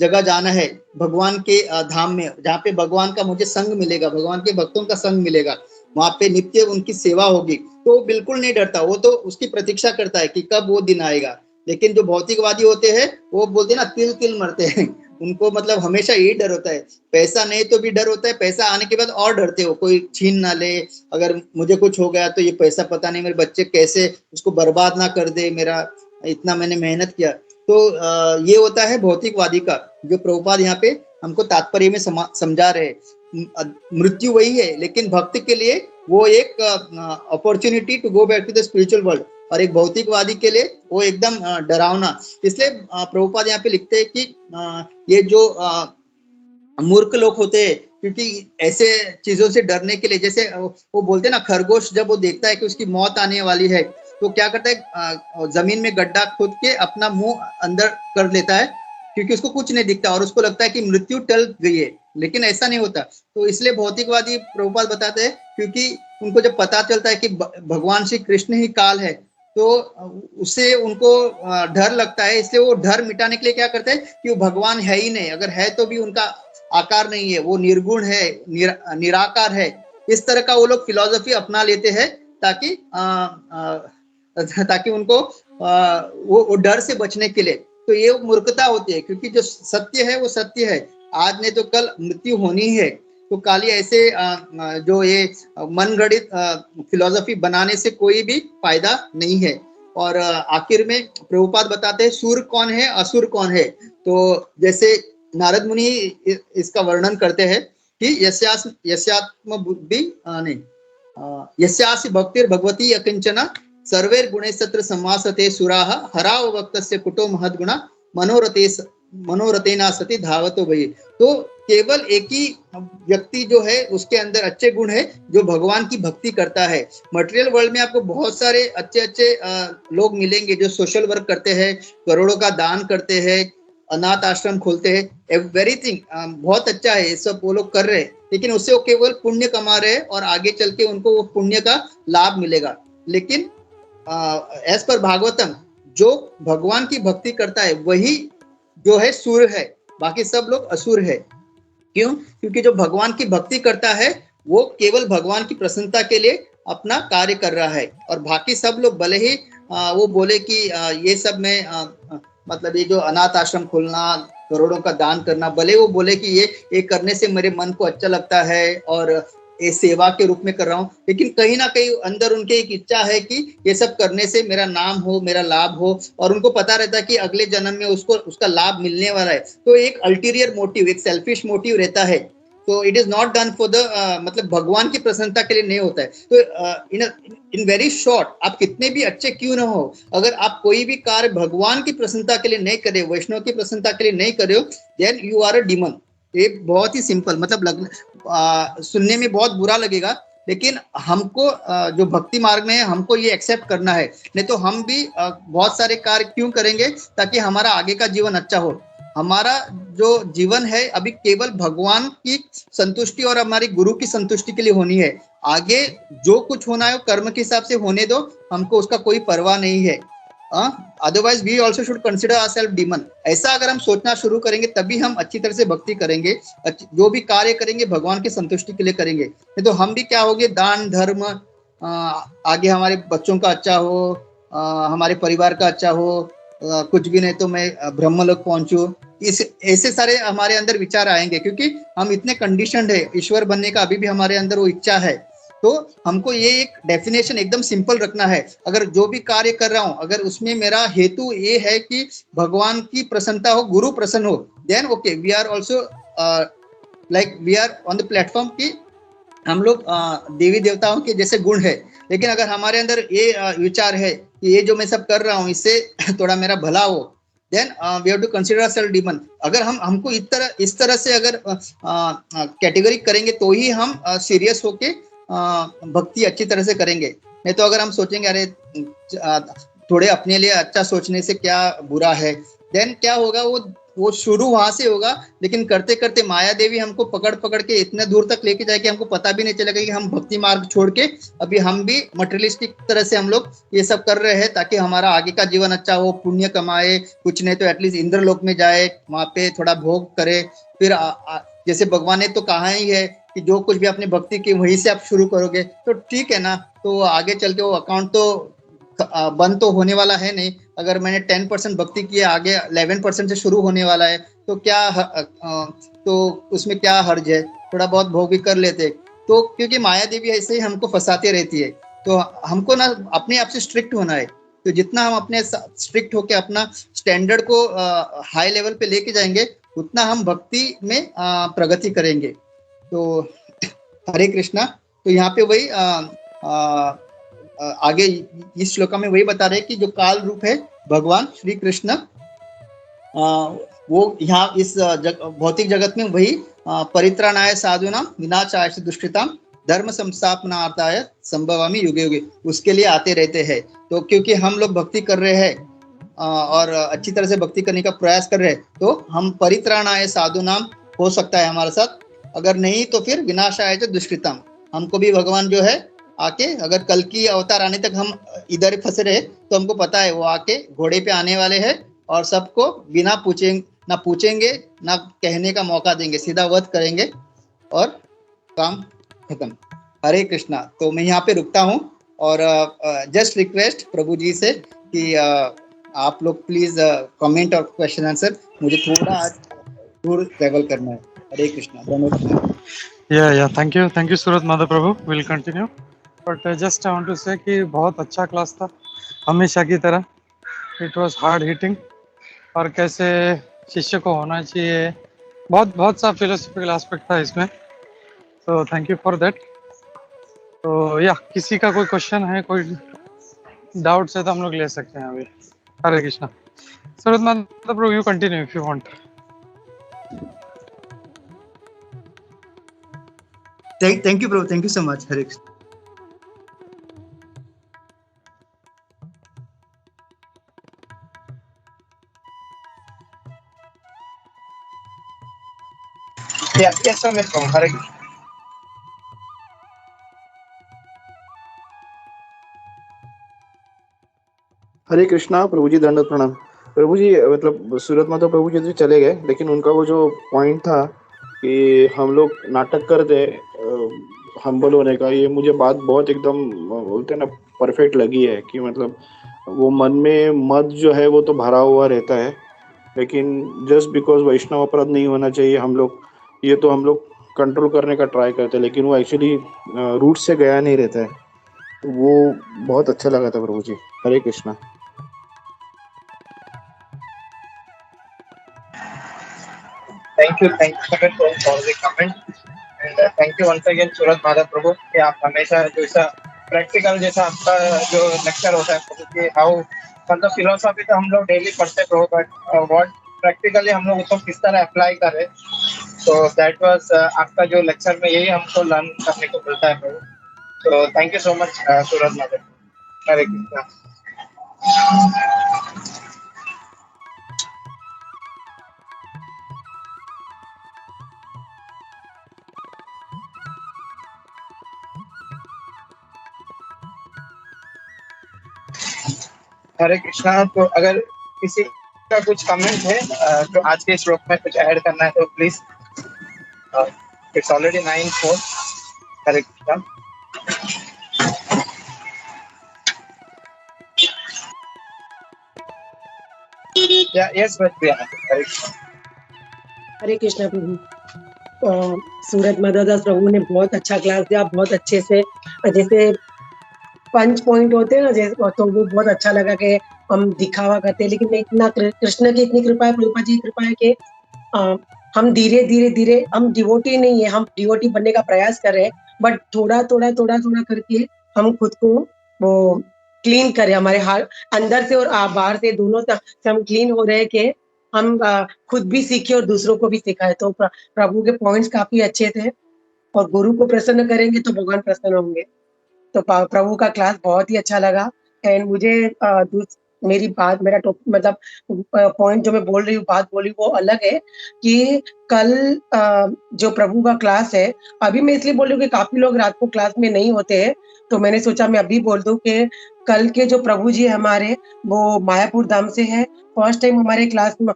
जगह जाना है, भगवान के धाम में, जहाँ पे भगवान का मुझे संग मिलेगा, भगवान के भक्तों का संग मिलेगा, वहां पे नित्य उनकी सेवा होगी। तो वो बिल्कुल नहीं डरता, वो तो उसकी प्रतीक्षा करता है कि कब वो दिन आएगा। लेकिन जो भौतिकवादी होते हैं वो बोलते हैं ना, तिल तिल मरते हैं। उनको मतलब हमेशा यही डर होता है, पैसा नहीं तो भी डर होता है, पैसा आने के बाद और डरते हो कोई छीन ना ले, अगर मुझे कुछ हो गया तो ये पैसा पता नहीं मेरे बच्चे कैसे उसको बर्बाद ना कर दे, मेरा इतना मैंने मेहनत किया। तो ये होता है भौतिकवादी का, जो प्रभुपाद यहाँ पे हमको तात्पर्य में समझा रहे हैं। मृत्यु वही है, लेकिन भक्त के लिए वो एक opportunity to go back to the spiritual world, और एक भौतिकवादी के लिए वो एकदम डरावना। इसलिए प्रभुपाद यहाँ पे लिखते हैं कि ये जो मूर्ख लोग होते हैं, क्योंकि ऐसे चीजों से डरने के लिए, जैसे वो बोलते हैं ना, खरगोश जब वो देखता है कि उसकी मौत आने वाली है तो क्या करता है, जमीन में गड्ढा खोद के अपना मुंह अंदर कर लेता है, क्योंकि उसको कुछ नहीं दिखता और उसको लगता है कि मृत्यु टल गई है, लेकिन ऐसा नहीं होता। तो इसलिए भौतिकवादी प्रभुपाद बताते हैं, क्योंकि उनको जब पता चलता है कि भगवान श्री कृष्ण ही काल है, तो उससे उनको डर लगता है। इसलिए वो डर मिटाने के लिए क्या करते हैं कि वो भगवान है ही नहीं, अगर है तो भी उनका आकार नहीं है, वो निर्गुण है, निराकार है। इस तरह का वो लोग फिलॉसफी अपना लेते हैं, ताकि उनको वो डर से बचने के लिए। तो ये मूर्खता होती है, क्योंकि जो सत्य है वो सत्य है, आज नहीं तो कल मृत्यु होनी है। तो काली ऐसे जो ये मनगढ़ित फिलॉसफी बनाने से कोई भी फायदा नहीं है। और आखिर में प्रभुपाद बताते हैं सूर कौन है, असुर कौन है। तो जैसे नारद मुनि इसका वर्णन करते हैं कि यस्यात्म बुद्धि नहीं यस्यासि भक्तिर् भगवती अकिंचना सर्वैर् गुणैः सत्र समासते सुराः हराव वक्तस्य कुतो महद्गुणा मनोरथेना सति धावतो भयेत्। तो केवल एक ही व्यक्ति जो है उसके अंदर अच्छे गुण है जो भगवान की भक्ति करता है। मटेरियल वर्ल्ड में आपको बहुत सारे अच्छे अच्छे लोग मिलेंगे जो सोशल वर्क करते हैं, करोड़ों का दान करते हैं, अनाथ आश्रम खोलते हैं, एवरीथिंग बहुत अच्छा है, ये सब वो लोग कर रहे हैं, लेकिन उससे वो केवल पुण्य कमा रहे हैं और आगे चल के उनको वो पुण्य का लाभ मिलेगा। लेकिन एज पर भागवतम जो भगवान की भक्ति करता है वही जो है सूर है, बाकी सब लोग असुर है। क्यों? क्योंकि जो भगवान की भक्ति करता है वो केवल भगवान की प्रसन्नता के लिए अपना कार्य कर रहा है, और बाकी सब लोग भले ही वो बोले कि ये सब में मतलब ये जो अनाथ आश्रम खोलना, करोड़ों का दान करना, भले वो बोले कि ये करने से मेरे मन को अच्छा लगता है और ये सेवा के रूप में कर रहा हूँ, लेकिन कहीं ना कहीं अंदर उनके एक इच्छा है कि ये सब करने से मेरा नाम हो, मेरा लाभ हो, और उनको पता रहता है कि अगले जन्म में उसको उसका लाभ मिलने वाला है। तो एक अल्टीरियर मोटिव, एक सेल्फिश मोटिव रहता है। तो it is not done for the मतलब भगवान की प्रसन्नता के लिए नहीं होता है। तो इन वेरी शॉर्ट, आप कितने भी अच्छे क्यों ना हो, अगर आप कोई भी कार्य भगवान की प्रसन्नता के लिए नहीं करे, वैष्णव की प्रसन्नता के लिए नहीं करे हो, then you are a demon. ये बहुत ही सिंपल, मतलब सुनने में बहुत बुरा लगेगा, लेकिन हमको जो भक्ति मार्ग में है हमको ये एक्सेप्ट करना है। नहीं तो हम भी बहुत सारे कार्य क्यों करेंगे, ताकि हमारा आगे का जीवन अच्छा हो। हमारा जो जीवन है अभी केवल भगवान की संतुष्टि और हमारी गुरु की संतुष्टि के लिए होनी है। आगे जो कुछ होना है कर्म के हिसाब से होने दो, हमको उसका कोई परवाह नहीं है। Otherwise we also should consider ourself demon. ऐसा अगर हम सोचना शुरू करेंगे तभी हम अच्छी तरह से भक्ति करेंगे, जो भी कार्य करेंगे भगवान की संतुष्टि के लिए करेंगे। नहीं तो हम भी क्या होंगे, दान धर्म, आगे हमारे बच्चों का अच्छा हो, हमारे परिवार का अच्छा हो, कुछ भी नहीं तो मैं ब्रह्मलोक पहुंचू, इस ऐसे सारे हमारे अंदर विचार आएंगे, क्योंकि हम इतने कंडीशनड है, ईश्वर बनने का अभी भी हमारे अंदर वो इच्छा है। तो हमको ये एक डेफिनेशन एकदम सिंपल रखना है, अगर जो भी कार्य कर रहा हूं अगर उसमें मेरा हेतु ये है कि भगवान की प्रसन्नता हो, गुरु प्रसन्न हो, then okay we are also like we are on the platform की हम लोग देवी देवताओं के जैसे गुण है। लेकिन अगर हमारे अंदर ये विचार है कि ये जो मैं सब कर रहा हूँ इससे थोड़ा मेरा भला हो, then we have to consider self demon. अगर हमको इस तरह से अगर कैटेगरी करेंगे तो ही हम सीरियस होके भक्ति अच्छी तरह से करेंगे। नहीं तो अगर हम सोचेंगे अरे थोड़े अपने लिए अच्छा सोचने से क्या बुरा है, देन क्या होगा, वो शुरू वहां से होगा, लेकिन करते करते माया देवी हमको पकड़ पकड़ के इतने दूर तक लेके जाएगी हमको पता भी नहीं चलेगा कि हम भक्ति मार्ग छोड़ के अभी हम भी मटेरियलिस्टिक तरह से हम लोग ये सब कर रहे हैं ताकि हमारा आगे का जीवन अच्छा हो, पुण्य कमाए, कुछ नहीं तो एटलीस्ट इंद्रलोक में जाए, वहां पे थोड़ा भोग करे। फिर जैसे भगवान ने तो कहा ही है कि जो कुछ भी अपनी भक्ति की वहीं से आप शुरू करोगे तो ठीक है ना, तो आगे चल के वो अकाउंट तो बंद तो होने वाला है नहीं, अगर मैंने 10% भक्ति किया, आगे 11% से शुरू होने वाला है, तो तो उसमें क्या हर्ज है, थोड़ा बहुत भोग भी कर लेते। तो क्योंकि माया देवी ऐसे ही हमको फंसाती रहती है, तो हमको ना अपने आप से स्ट्रिक्ट होना है। तो जितना हम अपने स्ट्रिक्ट होके अपना स्टैंडर्ड को हाई लेवल पे लेके जाएंगे, उतना हम भक्ति में प्रगति करेंगे। तो हरे कृष्णा। तो यहाँ पे वही आगे इस श्लोका में वही बता रहे हैं कि जो काल रूप है भगवान श्री कृष्ण, वो यहाँ इस भौतिक जगत में वही परित्राणाय साधुनाम विनाशाय दुष्कृताम धर्म संस्थापनार्थाय संभवामि युगे युगे, उसके लिए आते रहते हैं। तो क्योंकि हम लोग भक्ति कर रहे हैं और अच्छी तरह से भक्ति करने का प्रयास कर रहे हैं, तो हम परित्राणाय साधुनाम हो सकता है हमारे साथ, अगर नहीं तो फिर विनाशाय दुष्कृताम, हमको भी भगवान जो है आके, अगर कल की अवतार आने तक हम इधर फंसे रहे, तो हमको पता है वो आके घोड़े पे आने वाले हैं और सबको बिना पूछेंगे ना कहने का मौका देंगे, सीधा वध करेंगे और काम खत्म। हरे कृष्णा। तो मैं यहाँ पे रुकता हूँ और जस्ट रिक्वेस्ट प्रभु जी से कि आप लोग प्लीज कमेंट और क्वेश्चन आंसर, मुझे थोड़ा आज दूर ट्रेवल करना है। Hare Krishna. Yeah, thank you Surat Madhav Prabhu, will continue, but just I want to say कि बहुत अच्छा क्लास था हमेशा की तरह। इट वाज हार्ड हिटिंग, और कैसे शिष्य को होना चाहिए, बहुत बहुत सा फिलोसफिकल एस्पेक्ट था इसमें, तो थैंक यू फॉर दैट। तो या किसी का कोई क्वेश्चन है, कोई डाउट्स है तो हम लोग ले सकते हैं अभी। Hare Krishna. Surat Madhav Prabhu, you continue if you want. Thank you Prabhu, thank you so much. Hare Krishna. Yes, sir, Miss Paul. Hare Krishna. Hare Krishna. Prabhu ji दंडवत प्रणाम। प्रभु जी मतलब सूरत माता प्रभु जी तो चले गए, लेकिन उनका वो जो पॉइंट था कि हम लोग नाटक करते हम्बल होने का, ये मुझे बात बहुत एकदम बोलते हैं ना परफेक्ट लगी है कि मतलब वो मन में मद जो है वो तो भरा हुआ रहता है, लेकिन जस्ट बिकॉज वैष्णव अपराध नहीं होना चाहिए, हम लोग ये तो हम लोग कंट्रोल करने का ट्राई करते हैं, लेकिन वो एक्चुअली रूट से गया नहीं रहता है। वो बहुत अच्छा लगा था प्रभु जी। हरे Krishna. Thank you so much for the comment. And thank you once again सूरत माधव प्रभु कि आप हमेशा जैसा प्रैक्टिकल जैसा आपका जो लेक्चर होता है प्रभु कि हाउ, मतलब फिलोसॉफी तो हम लोग डेली पढ़ते हैं प्रभु, बट व्हाट प्रैक्टिकली हम लोग उसको किस तरह अप्लाई कर रहे हैं, तो दैट वाज आपका जो लेक्चर में यही हमको लर्न करने को मिलता है प्रभु। तो थैंक यू सो मच सूरत माधव। हरे कृष्णा। हरे कृष्णा। तो अगर किसी का कुछ कमेंट है तो आज के श्लोक में कुछ ऐड करना है तो please, it's already 9:04। Hare Krishna. Yes Hare Krishna. Hare Krishna Prabhu. Surat Madhavdas Prabhu ने बहुत अच्छा क्लास दिया, बहुत अच्छे से, जैसे 5 पॉइंट होते हैं ना, जैसे तो वो बहुत अच्छा लगा कि हम दिखावा करते हैं, लेकिन इतना कृष्ण की इतनी कृपा है, प्रभुपाद जी की कृपा है कि हम धीरे धीरे हम डिवोटी नहीं है, हम डिवोटी बनने का प्रयास कर रहे हैं, बट थोड़ा करके हम खुद को वो क्लीन करें, हमारे अंदर से और बाहर से दोनों से हम क्लीन हो रहे हैं कि हम खुद भी सीखे और दूसरों को भी सिखाए। तो प्रभु के पॉइंट्स काफी अच्छे थे, और गुरु को प्रसन्न करेंगे तो भगवान प्रसन्न होंगे। तो प्रभु का क्लास बहुत ही अच्छा लगा। एंड मुझे मेरी बात, मेरा मतलब पॉइंट जो मैं बोल रही हूँ, बात बोली वो अलग है कि कल जो प्रभु का क्लास है, अभी मैं इसलिए बोल रही हूँ कि काफी लोग रात को क्लास में नहीं होते हैं, तो मैंने सोचा मैं अभी बोल दूं कि कल के जो प्रभु जी हमारे, वो मायापुर धाम से है, फर्स्ट टाइम हमारे क्लास में,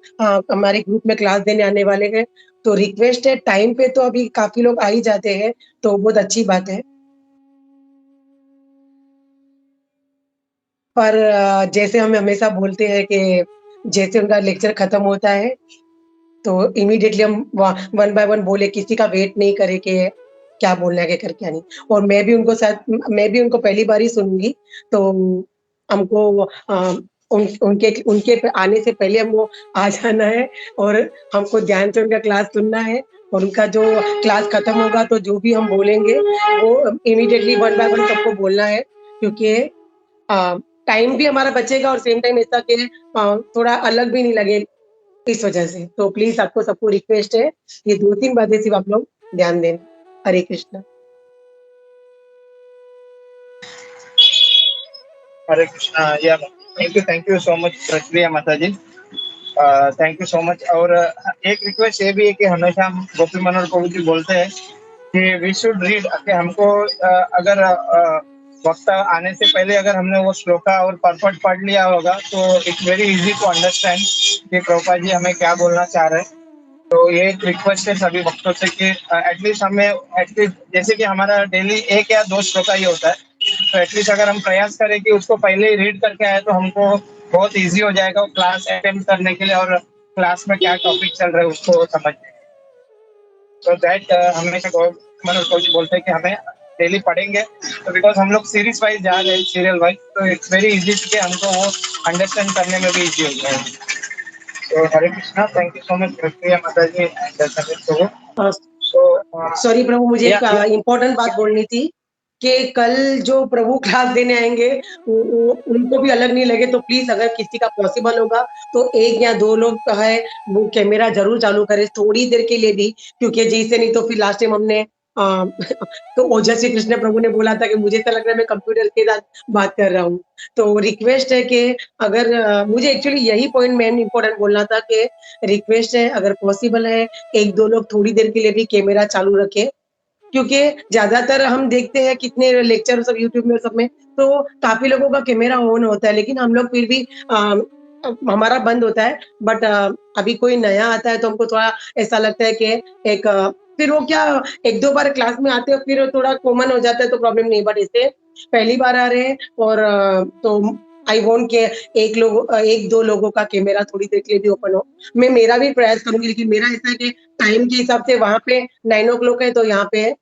हमारे ग्रुप में क्लास देने आने वाले हैं। तो रिक्वेस्ट है, टाइम पे तो अभी काफी लोग आ ही जाते हैं, तो बहुत अच्छी बात है। पर जैसे हम हमेशा बोलते हैं कि जैसे उनका लेक्चर खत्म होता है तो इमीडिएटली हम वन बाय वन बोले, किसी का वेट नहीं करे कि क्या बोलना है क्या कर क्या नहीं। और मैं भी उनको पहली बार ही सुनूंगी, तो हमको उनके आने से पहले हमको आ जाना है और हमको ध्यान से उनका क्लास सुनना है। और उनका जो क्लास खत्म होगा तो जो भी हम बोलेंगे वो इमीडिएटली वन बाय वन सबको बोलना है, क्योंकि टाइम भी हमारा बचेगा और सेम टाइम ऐसा कि थोड़ा अलग भी नहीं लगे इस वजह से। तो प्लीज आपको सबको रिक्वेस्ट है, ये 2-3 बातें सिर्फ आप लोग ध्यान दें। हरे कृष्णा। हरे कृष्णा। या थैंक यू सो मच प्रक्रिया माता जी, थैंक यू सो मच। और एक रिक्वेस्ट ये भी है कि हमेशा हम गोपी मनोहर प्रभु जी बोलते हैं कि वी शुड रीड, कि हमको अगर वक्त आने से पहले अगर हमने वो श्लोका और परपट पढ़ लिया होगा तो it's very easy to understand कि प्रभुपाद जी हमें क्या बोलना चाह रहे हैं। तो ये एक रिक्वेस्ट है सभी भक्तों से कि एटलीस्ट हमें एटलीस्ट जैसे कि हमारा डेली 1 या 2 श्लोका ही होता है, तो एटलीस्ट अगर हम प्रयास करें कि उसको पहले ही रीड करके आए तो हमको बहुत इजी हो जाएगा क्लास अटेम्प्ट करने के लिए और क्लास में क्या टॉपिक चल रहा है उसको समझने। तो दैट हमेशा मनोज कोच बोलते हैं कि हमें डेली पढ़ेंगे, तो बिकॉज हम लोग सीरीज वाइज जा रहे हैं, सीरियल वाइज, तो इट्स वेरी इजी कि हमको वो अंडरस्टैंड करने में भी इजी हो जाएगा। तो Hare Krishna, thank you so much प्रक्रिया माता जी एंड समीर प्रभु। सॉरी प्रभु, मुझे एक या इम्पोर्टेंट बात बोलनी थी कि कल जो प्रभु क्लास देने आएंगे उनको भी अलग नहीं लगे, तो प्लीज अगर किसी का पॉसिबल होगा तो 1 या 2 लोग है वो कैमरा जरूर चालू करे थोड़ी देर के लिए भी, क्योंकि जैसे नहीं तो फिर लास्ट टाइम हमने तो ओजस्वी कृष्ण प्रभु ने बोला था कि मुझे तो लग रहा है मैं कंप्यूटर के साथ बात कर रहा हूँ। तो रिक्वेस्ट है कि अगर मुझे एक्चुअली यही पॉइंट मेन इम्पोर्टेंट बोलना था कि रिक्वेस्ट है अगर पॉसिबल है 1-2 लोग थोड़ी देर के लिए भी कैमरा चालू रखें, क्योंकि ज्यादातर हम देखते हैं कितने लेक्चर सब यूट्यूब में सब में तो काफी लोगों का कैमरा ऑन होता है, लेकिन हम लोग फिर भी हमारा बंद होता है। बट अभी कोई नया आता है तो हमको थोड़ा ऐसा लगता है कि एक फिर वो क्या 1-2 बार क्लास में आते हैं फिर थोड़ा कॉमन हो जाता है तो प्रॉब्लम नहीं, बट इससे पहली बार आ रहे हैं और तो आई वॉन्ट के 1-2 लोगों का कैमरा थोड़ी देर के लिए भी ओपन हो। मैं मेरा भी प्रयास करूंगी, लेकिन मेरा ऐसा है कि टाइम के हिसाब से वहां पे 9 o'clock है तो यहाँ पे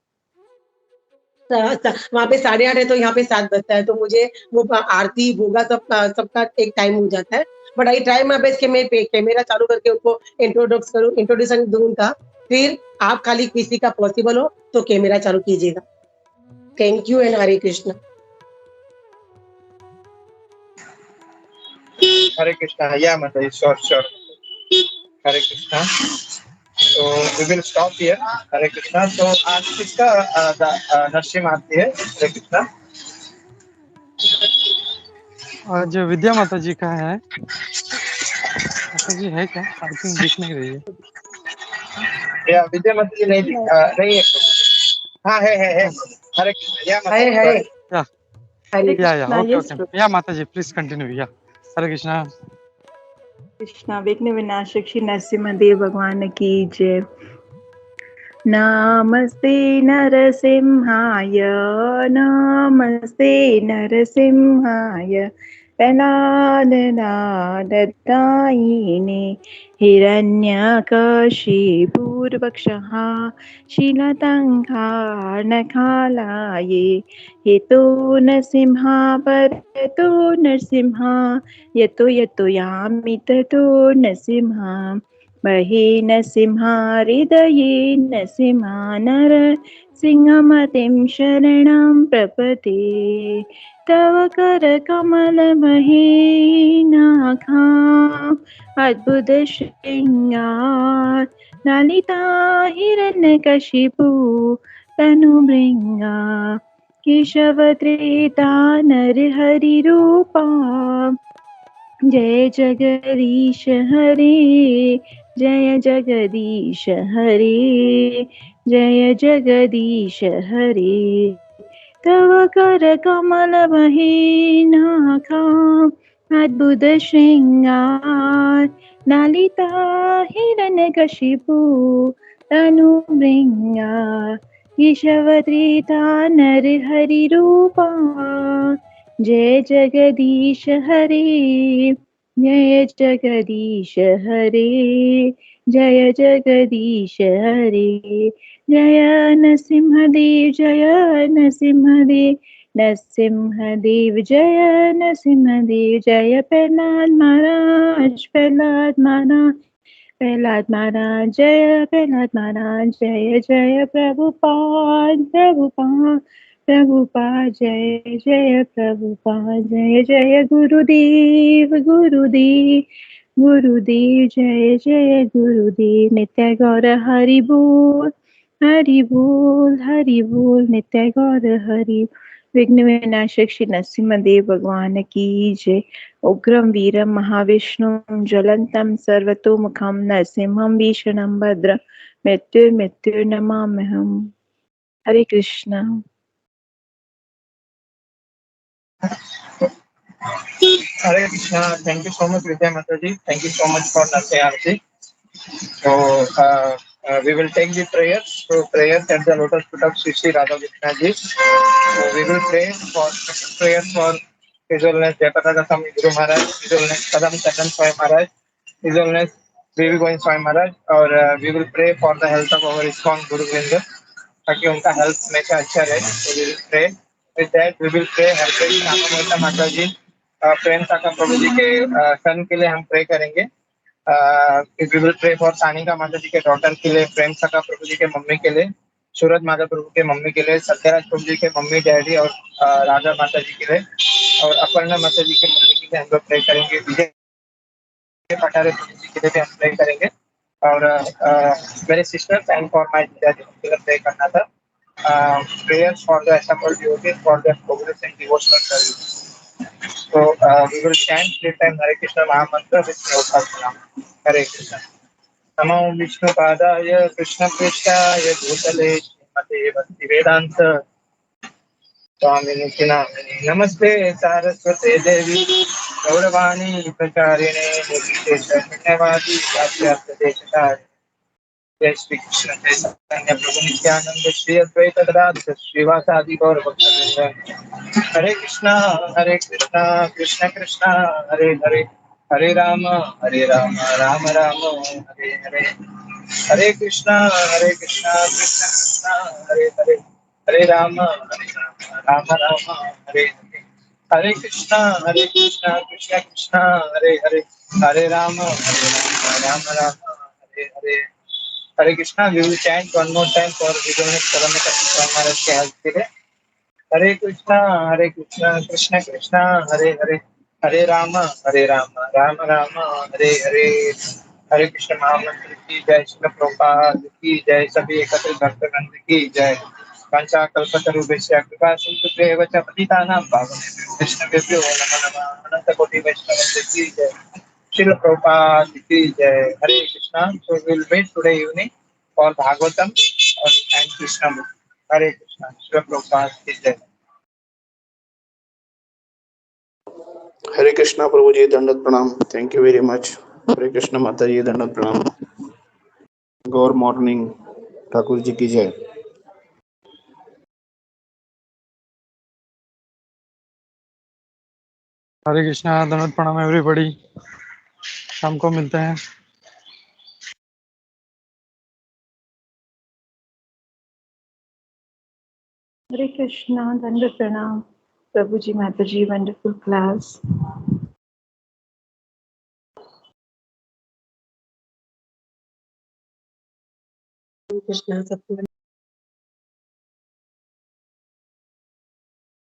वहां पे 8:30 है तो यहाँ पे 7 बजता है, तो मुझे वो आरती भोगा सबका एक टाइम हो जाता है। But I try my best कि मैं कैमरा चालू करके उनको इंट्रोडक्शन दूं उनका, फिर आप खाली किसी का पॉसिबल हो तो कैमरा चालू कीजिएगा। थैंक यू एंड हरे कृष्णा। हरे कृष्णा। या माता जी, श्योर। हरे कृष्णा। तो वी विल स्टॉप हियर। हरे कृष्णा। तो आज किसका नरसिंह आरती है? हरे कृष्णा। आज विद्या माता जी का है। माता जी है क्या? आई थिंक दिख नहीं रही है। या विद्या माता जी नहीं है। हाँ है। हरे कृष्णा। या माता जी, है या हरे या ओके या माता जी प्लीज कंटिन्यू। या हरे कृष्णा। कृष्णा। विघ्न विनाशक श्री नरसिम्हा देव भगवान की जय। नमस्ते नरसिंहाय, नमस्ते नरसिंहाय, प्रह्लाददायिने हिरण्यकशिपूर्वक्षः शीलतङ्कार्णखालाये हेतो नरसिंहा परतो नरसिंहा यतो यामि ततो नरसिंहा महे नरसिंहा हृदये नरसिंहा नर सिंहमतिं शरणं प्रपदे तव कर कमल महे नाखा अद्भुत श्रृंगार ललिता हिरण्यकशिपु तनुभृंगा केशव त्रेता नरहरि रूपा जय जगदीश हरे जय जगदीश हरे जय जगदीश हरे तव कर कमल महे नाखा अद्भुत श्रृंगार ललिता हिरण्यकशिपु तनुभृंगा केशवत्रेता नरहरि रूपा जय जगदीश हरे, जय जगदीश हरे, जय जगदीश हरे, जय नरसिंहदेव, जय नरसिंहदेव, नरसिंहदेव जय नरसिंहदेव, जय प्रहलाद महाराज, प्रहलाद महाराज, प्रहलाद महाराज, जय प्रहलाद महाराज, जय जय प्रभुपाद, प्रभुपाद, प्रभुपाद, जय जय प्रभुपाद, जय जय गुरुदेव, गुरुदेव, गुरुदेव, जय जय गुरुदेव, नित्य गौर हरि बोल, हरि बोल, हरि बोल, नित्य गौर हरि। विघ्न विनाशक श्री नरसिंहदेव भगवान की जय। उग्रं वीरं महाविष्णुं ज्वलन्तं सर्वतोमुखं नरसिंहं भीषणं भद्रं मृत्युर्मृत्युर्नमाम्यहम्। हरे Krishna. Hare Krishna. Thank you so much, Vidya Mataji. Thank you so much for Nasya Aarti. So we will take the prayers. So prayers at the lotus foot of Sri Radha Krishna ji. So we will pray for prayers for His Holiness Jayapataka Swami Guru Maharaj, His Holiness Kadam Chandan Swami Maharaj, His Holiness Devi Govind Swami Maharaj, और we will pray for the health of our ISKCON Guru Vrinda, ताकि उनका health हमेशा अच्छा रहे. So we will pray. With that we will pray हर कृष्ण माता जी, प्रेम साका प्रभु जी के सन के लिए हम प्रे करेंगे. We will pray for Sanika Mata ji के डॉटर के लिए, प्रेम सका प्रभु जी के मम्मी के लिए, सूरज माता प्रभु के मम्मी के लिए, सत्यराज प्रभु जी के मम्मी डैडी और राजा माता जी के लिए, और अपर्णा माता जी के मम्मी के लिए हम लोग प्रे करेंगे. विजय पटारे प्रभु जी के लिए भी हम प्रे करेंगे. और मेरे सिस्टर्स एंड फॉर माय जी प्रे करना था. Prayers for the assembled devotees for their progress in devotional service. So we will chant 3 times Hare Krishna Mahamantra with Prabhupada. Hare Krishna. नमो विष्णुपादाय कृष्णपृष्ठाय भूतले श्रीमते भक्तिवेदान्त स्वामिनिति नामिने नमस्ते सारस्वते देवी गौरवाणी प्रचारिणे निर्विशेषशून्यवादी पाश्चात्यदेशतारिणे. जय श्री कृष्ण चैतन्य प्रभु नित्यानंद श्री अद्वैत गदाधर श्रीवासादि गौर भक्तवृंद. हरे कृष्णा कृष्ण कृष्ण हरे हरे, हरे राम राम राम हरे हरे. हरे कृष्णा कृष्ण कृष्ण हरे हरे, हरे राम राम हरे हरे. हरे कृष्णा कृष्ण कृष्ण हरे हरे, हरे राम राम हरे हरे. हरे Krishna. We will chant one more time for Vijayanath Karamakathi Swami Maharaj के health के लिए. हरे कृष्णा कृष्ण कृष्ण हरे हरे, हरे राम राम हरे हरे. हरे कृष्ण महामंत्र की जय. श्री प्रभुपाद की जय. सभी एकत्र भक्तगण की जय. पंचा कल्पतरुभ्यश्च कृपा सिन्धुभ्येव च पतितानां पावनेभ्यो वैष्णवेभ्यो नमो नमः. अनंत कोटि वैष्णव की जय. श्रील प्रभुपाद की जय. हरे Krishna. So we will meet today evening for Bhagavatam and Krishna book. हरे कृष्णा. श्रील प्रभुपाद की जय. हरे कृष्णा प्रभु जी, दंडवत प्रणाम. Thank you very much. Hare Krishna माता जी, दंडवत प्रणाम. गौर मॉर्निंग. ठाकुर जी की जय. हरे कृष्णा, धन्यवाद, प्रणाम एवरीबॉडी. शाम को मिलते हैं. हरे कृष्णा, दंडवत प्रणाम प्रभु जी, माता जी. Wonderful class. कृष्णा सबको